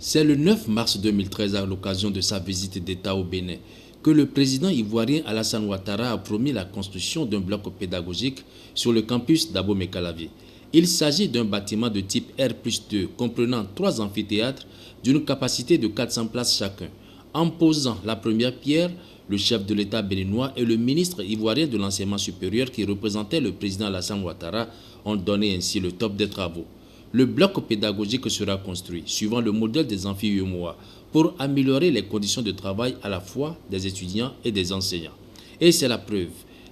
C'est le 9 mars 2013, à l'occasion de sa visite d'État au Bénin, que le président ivoirien Alassane Ouattara a promis la construction d'un bloc pédagogique sur le campus d'Abomey-Calavi. Il s'agit d'un bâtiment de type R+2 comprenant 3 amphithéâtres d'une capacité de 400 places chacun. En posant la première pierre, le chef de l'État béninois et le ministre ivoirien de l'enseignement supérieur qui représentait le président Alassane Ouattara ont donné ainsi le top des travaux. Le bloc pédagogique sera construit suivant le modèle des amphis-UEMOA pour améliorer les conditions de travail à la fois des étudiants et des enseignants. Et c'est la preuve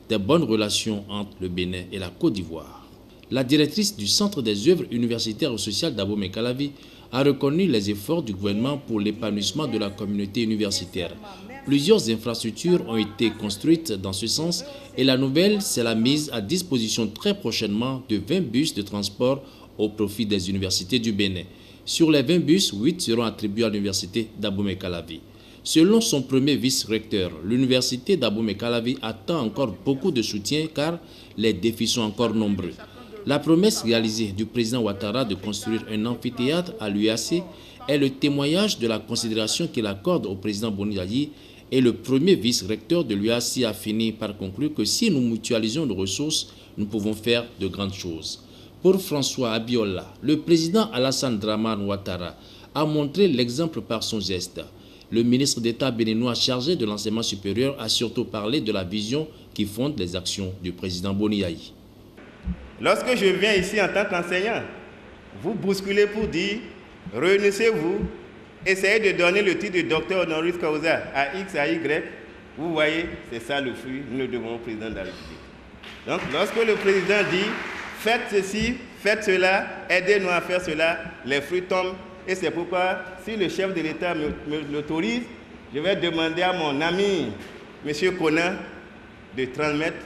des bonnes relations entre le Bénin et la Côte d'Ivoire. La directrice du Centre des œuvres universitaires et sociales d'Abomey-Calavi a reconnu les efforts du gouvernement pour l'épanouissement de la communauté universitaire. Plusieurs infrastructures ont été construites dans ce sens et la nouvelle, c'est la mise à disposition très prochainement de 20 bus de transport au profit des universités du Bénin. Sur les 20 bus, 8 seront attribués à l'université d'Abomey-Calavi. Selon son premier vice-recteur, l'université d'Abomey-Calavi attend encore beaucoup de soutien car les défis sont encore nombreux. La promesse réalisée du président Ouattara de construire un amphithéâtre à l'UAC est le témoignage de la considération qu'il accorde au président Boni Yayi, et le premier vice-recteur de l'UAC a fini par conclure que si nous mutualisons nos ressources, nous pouvons faire de grandes choses. Pour François Abiola, le président Alassane Dramane Ouattara a montré l'exemple par son geste. Le ministre d'État béninois chargé de l'enseignement supérieur a surtout parlé de la vision qui fonde les actions du président Boni Yayi. Lorsque je viens ici en tant qu'enseignant, vous bousculez pour dire, réunissez-vous, essayez de donner le titre de docteur honoris causa à X, à Y. Vous voyez, c'est ça le fruit, nous le devons au président de la République. Donc, lorsque le président dit, faites ceci, faites cela, aidez-nous à faire cela, les fruits tombent. Et c'est pourquoi, si le chef de l'État me l'autorise, je vais demander à mon ami, M. Conan, de transmettre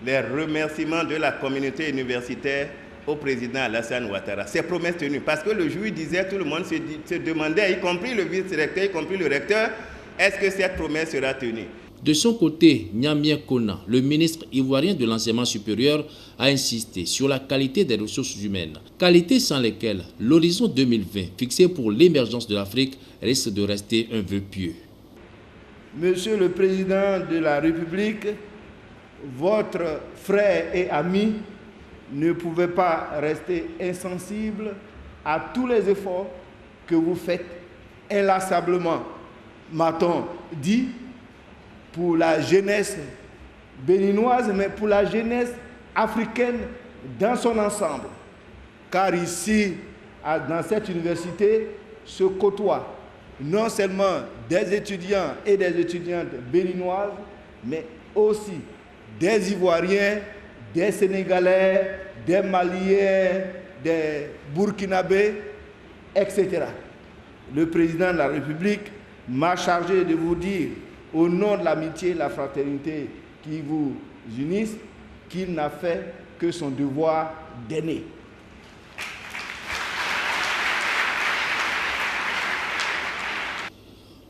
les remerciements de la communauté universitaire au président Alassane Ouattara. C'est promesse tenue. Parce que le jour, il disait, tout le monde se demandait, y compris le vice-recteur, y compris le recteur, est-ce que cette promesse sera tenue? De son côté, Nyamien Kona, le ministre ivoirien de l'enseignement supérieur, a insisté sur la qualité des ressources humaines. Qualité sans lesquelles l'horizon 2020 fixé pour l'émergence de l'Afrique risque de rester un vœu pieux. Monsieur le Président de la République, votre frère et ami ne pouvait pas rester insensible à tous les efforts que vous faites inlassablement, m'a-t-on dit, pour la jeunesse béninoise, mais pour la jeunesse africaine dans son ensemble. Car ici, dans cette université, se côtoient non seulement des étudiants et des étudiantes béninoises, mais aussi des Ivoiriens, des Sénégalais, des Maliens, des Burkinabés, etc. Le président de la République m'a chargé de vous dire, au nom de l'amitié et de la fraternité qui vous unissent, qu'il n'a fait que son devoir d'aîné.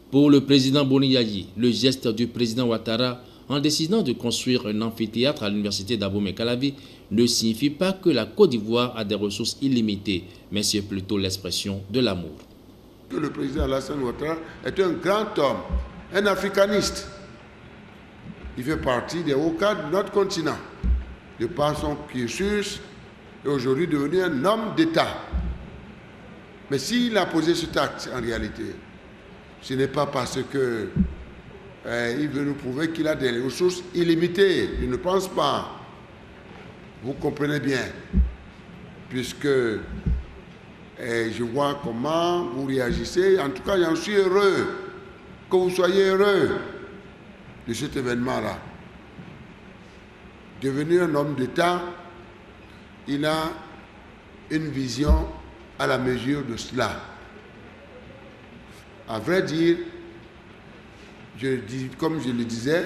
Pour le président Boni Yayi, le geste du président Ouattara en décidant de construire un amphithéâtre à l'université d'Abomey-Calavi ne signifie pas que la Côte d'Ivoire a des ressources illimitées, mais c'est plutôt l'expression de l'amour. Le président Alassane Ouattara est un grand homme, un africaniste. Il fait partie des hauts cadres de notre continent. De par son cursus, est aujourd'hui devenu un homme d'État. Mais s'il a posé cet acte, en réalité, ce n'est pas parce que il veut nous prouver qu'il a des ressources illimitées. Je ne pense pas. Vous comprenez bien. Puisque je vois comment vous réagissez. En tout cas, j'en suis heureux. Que vous soyez heureux de cet événement-là. Devenu un homme d'État, il a une vision à la mesure de cela. À vrai dire, comme je le disais,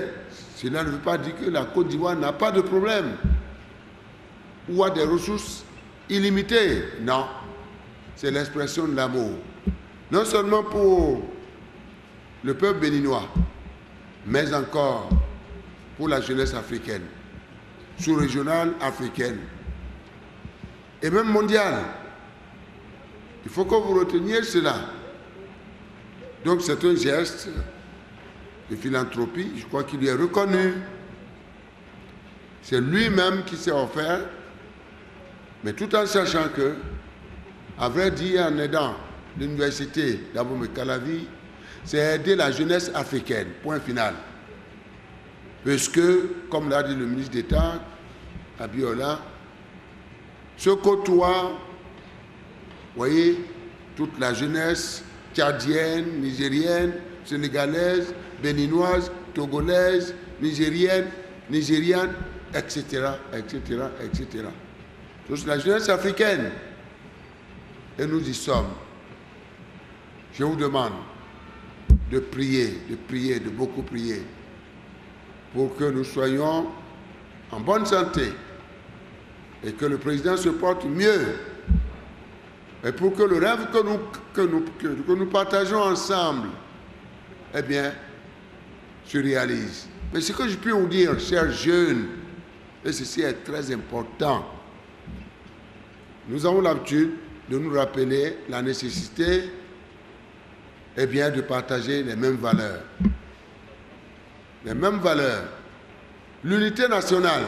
cela ne veut pas dire que la Côte d'Ivoire n'a pas de problème ou a des ressources illimitées. Non, c'est l'expression de l'amour. Non seulement pour le peuple béninois, mais encore pour la jeunesse africaine, sous-régionale africaine et même mondiale. Il faut que vous reteniez cela. Donc c'est un geste de philanthropie, je crois qu'il lui est reconnu. C'est lui-même qui s'est offert, mais tout en sachant que, à vrai dire, en aidant l'université d'Abou Mekalavi, c'est aider la jeunesse africaine, point final. Parce que, comme l'a dit le ministre d'État, Abiola, se côtoie, vous voyez, toute la jeunesse tchadienne, nigérienne, sénégalaise, béninoise, togolaise, nigérienne, etc., etc., etc. C'est la jeunesse africaine. Et nous y sommes. Je vous demande de prier, de beaucoup prier, pour que nous soyons en bonne santé et que le président se porte mieux. Et pour que le rêve que nous partageons ensemble, eh bien, se réalise. Mais ce que je peux vous dire, chers jeunes, et ceci est très important, nous avons l'habitude de nous rappeler la nécessité, eh bien, de partager les mêmes valeurs. Les mêmes valeurs. L'unité nationale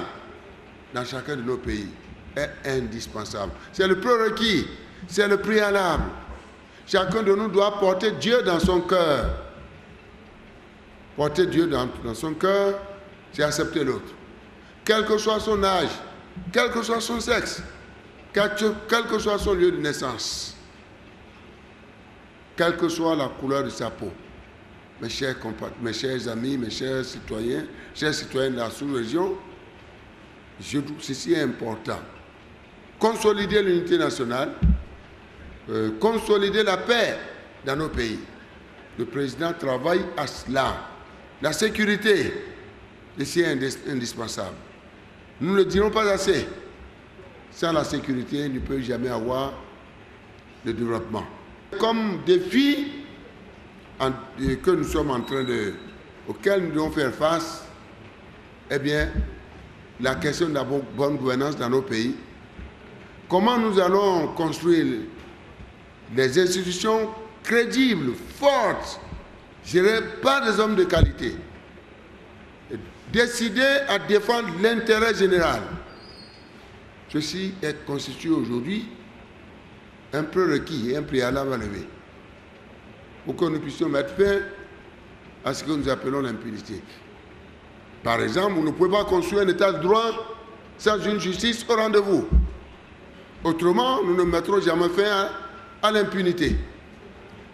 dans chacun de nos pays est indispensable. C'est le prérequis, c'est le préalable. Chacun de nous doit porter Dieu dans son cœur. Porter Dieu dans son cœur, c'est accepter l'autre. Quel que soit son âge, quel que soit son sexe, quel que soit son lieu de naissance, quelle que soit la couleur de sa peau. Mes chers amis, mes chers citoyens de la sous-région, ceci est important. Consolider l'unité nationale, consolider la paix dans nos pays. Le président travaille à cela. La sécurité, ici est indispensable. Nous ne le dirons pas assez. Sans la sécurité, il ne peut jamais avoir de développement. Comme défi que nous sommes auquel nous devons faire face, eh bien, la question de la bonne gouvernance dans nos pays. Comment nous allons construire des institutions crédibles, fortes, gérées par des hommes de qualité, décidés à défendre l'intérêt général. Ceci est constitué aujourd'hui un prérequis et un préalable à lever pour que nous puissions mettre fin à ce que nous appelons l'impunité. Par exemple, vous ne pouvez pas construire un état de droit sans une justice au rendez-vous. Autrement, nous ne mettrons jamais fin à l'impunité.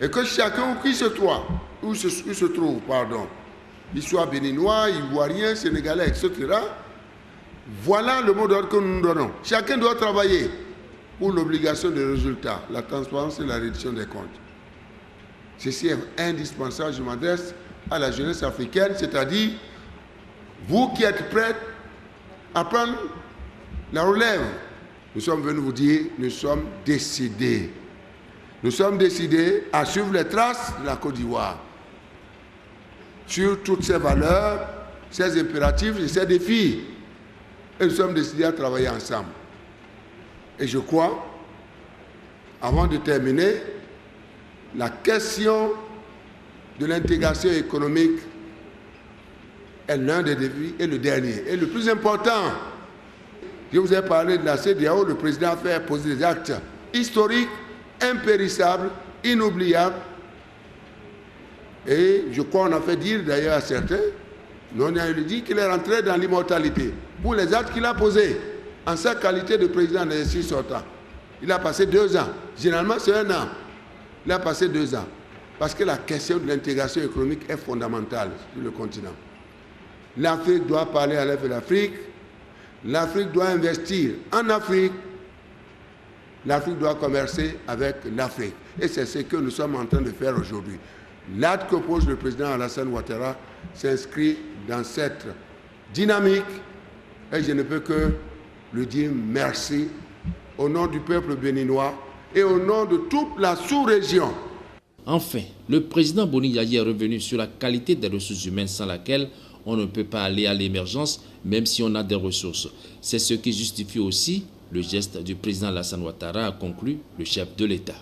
Et que chacun où il se trouve, il soit béninois, ivoirien, sénégalais, etc., voilà le mot d'ordre que nous nous donnons. Chacun doit travailler pour l'obligation de résultats, la transparence et la réduction des comptes. Ceci est indispensable. Je m'adresse à la jeunesse africaine, c'est-à-dire vous qui êtes prêts à prendre la relève. Nous sommes venus vous dire, nous sommes décidés. Nous sommes décidés à suivre les traces de la Côte d'Ivoire sur toutes ces valeurs, ces impératifs et ces défis. Et nous sommes décidés à travailler ensemble. Et je crois, avant de terminer, la question de l'intégration économique est l'un des défis et le dernier. Et le plus important, je vous ai parlé de la CEDEAO, le président a fait poser des actes historiques, impérissables, inoubliables. Et je crois qu'on a fait dire d'ailleurs à certains, on a dit qu'il est rentré dans l'immortalité pour les actes qu'il a posés en sa qualité de président de l'exercice sortant. Il a passé 2 ans. Généralement, c'est 1 an. Il a passé 2 ans. Parce que la question de l'intégration économique est fondamentale sur le continent. L'Afrique doit parler à l'Est de l'Afrique. L'Afrique doit investir en Afrique. L'Afrique doit commercer avec l'Afrique. Et c'est ce que nous sommes en train de faire aujourd'hui. L'acte que pose le président Alassane Ouattara s'inscrit dans cette dynamique. Et je ne peux que lui dire merci au nom du peuple béninois et au nom de toute la sous-région. Enfin, le président Boni Yayi est revenu sur la qualité des ressources humaines sans laquelle on ne peut pas aller à l'émergence, même si on a des ressources. C'est ce qui justifie aussi le geste du président Alassane Ouattara, a conclu le chef de l'État.